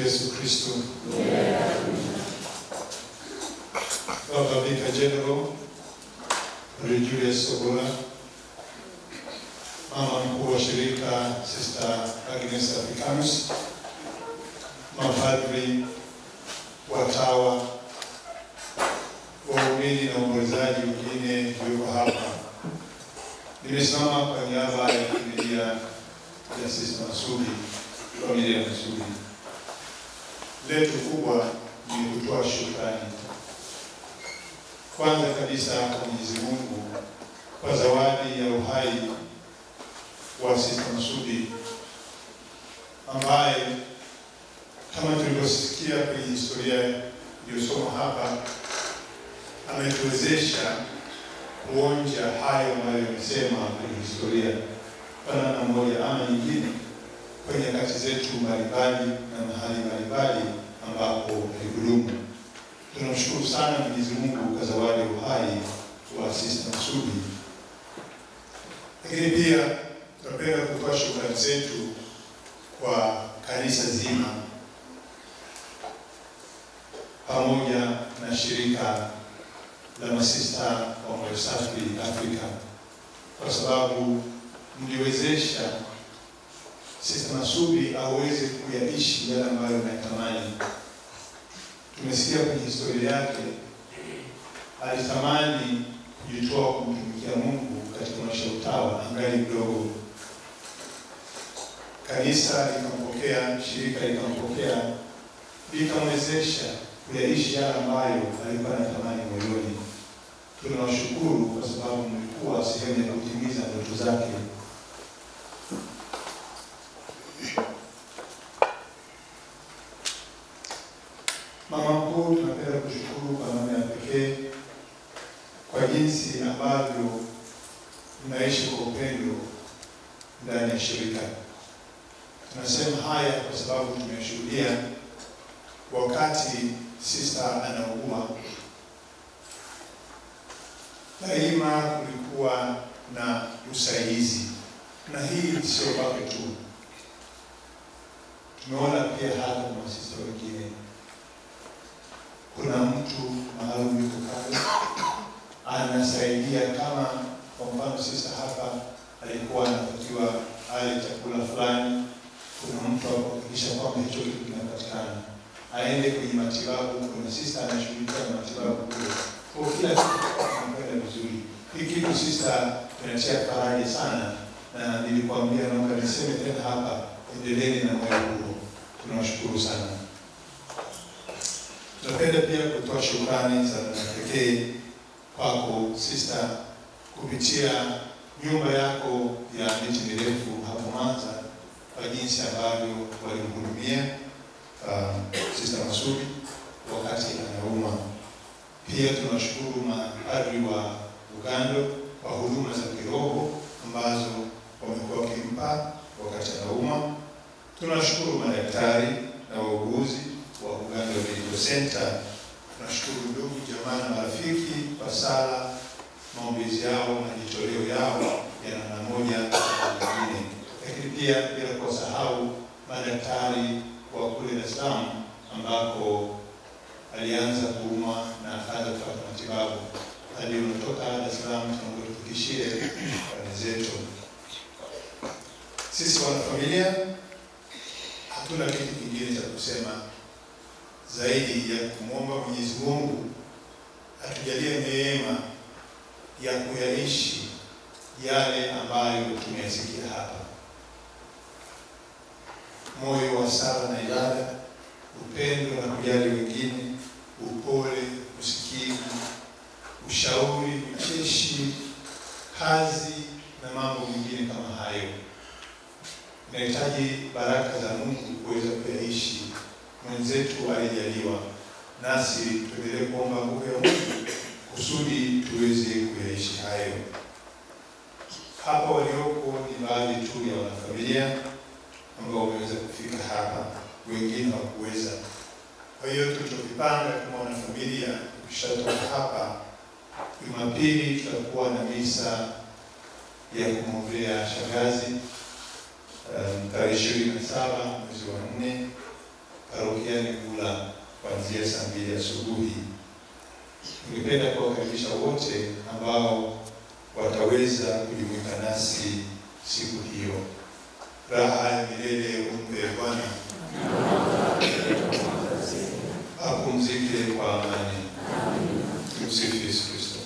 Yesu Kristo. Baba Vicar General Julius Ogola, mama mkuu wa shirika Sister Agnes Africanus, mapadri, watawa, waumini na waombolezaji wengine walioko hapa. Nimesimama kwa niaba ya familia ya Sister Masudi, familia ya Masudi. Letu kubwa ni kutoa shukrani. Kwanza kabisa kwa Mwenyezi Mungu kwa zawadi ya uhai wa Sister Masudi, ambaye kama tulivyosikia kwenye historia iliyosoma hapa, ametuwezesha kuonja hayo ambayo yamesema kwenye historia kwa namna moja ama nyingine kwenye nyakati zetu mbalimbali na mahali mbalimbali ambapo alihudumu. Tunamshukuru sana Mwenyezi Mungu kwa zawadi ya uhai wa Sister Masudi. Lakini pia tunapenda kutoa shukrani zetu kwa kanisa zima pamoja na shirika la masista wa Moyo Safi Afrika, kwa sababu mliwezesha Sister Masudi aweze kuyaishi yale ambayo anatamani. Tumesikia kwenye historia yake alitamani kujitoa kumtumikia Mungu katika maisha ya utawa angali mdogo. Kanisa likampokea, shirika likampokea, likamwezesha kuyaishi yale ambayo alikuwa anatamani moyoni. Tunawashukuru kwa sababu mlikuwa sehemu ya kutimiza ndoto zake. Mama mkuu, tunapenda kushukuru kwa namna ya pekee kwa jinsi ambavyo mnaishi kwa upendo ndani ya shirika. Tunasema haya kwa sababu tumeshuhudia wakati sister anaugua, daima kulikuwa na usaidizi, na hii sio kwake tu. Tumeona pia hata kwa sister wengine kuna mtu maalum yuko pale anasaidia. Kama kwa mfano sister hapa alikuwa anapatiwa ale chakula fulani, kuna mtu akuhakikisha kwamba hicho kitu kinapatikana, aende kwenye matibabu, kuna sister anashughulikia matibabu kule. Kwa kila kitu kinakwenda vizuri. Hii kitu sister tunatia faraja sana, na nilikwambia naomba niseme tena hapa, endeleeni na moyo huo. Tunawashukuru sana. Tunapenda pia kutoa shukrani za pekee kwako sister kupitia nyumba yako ya miti mirefu hapo Mwanza, kwa jinsi ambavyo walimhudumia Sister Masudi wakati anaumwa. Pia tunashukuru mapadri wa Uganda kwa huduma za kiroho ambazo wamekuwa wakimpa wakati anaumwa. Tunashukuru madaktari na wauguzi wa Uganda Medical Center. Tunashukuru ndugu jamaa na marafiki kwa sala, maombezi yao na jitoleo yao ya namna moja na nyingine. Lakini pia bila kusahau madaktari wa kule Dar es Salaam ambako alianza kuumwa na akaanza kupata matibabu. Hadi unatoka Dar es Salaam tunakufikishia wenzetu. Sisi wanafamilia hatuna kitu kingine cha kusema zaidi ya kumwomba Mwenyezi Mungu atujalie neema ya kuyaishi yale ambayo tumeyasikia hapa. Moyo wa sala na ibada, upendo na kujali wengine, upole, usikivu, ushauri, ucheshi, kazi na mambo mengine kama hayo. Tunahitaji baraka za Mungu kuweza kuyaishi. Mwenzetu alijaliwa, nasi tuendelee kuomba nguvu ya Mungu kusudi tuweze kuyaishi hayo. Hapa walioko ni baadhi tu ya wanafamilia ambao wameweza kufika hapa, wengine hawakuweza. Kwa hiyo tulichokipanga kama wanafamilia, tukishatoka hapa Jumapili tutakuwa na misa ya kumwombea shangazi tarehe 27 mwezi wa 4 parokia asubuhi. Ningependa kuwakaribisha wote ambao wataweza kujumuika nasi siku hiyo. Raha ya milele umpe Bwana, apumzike kwa amani. Tumsifu Yesu Kristo.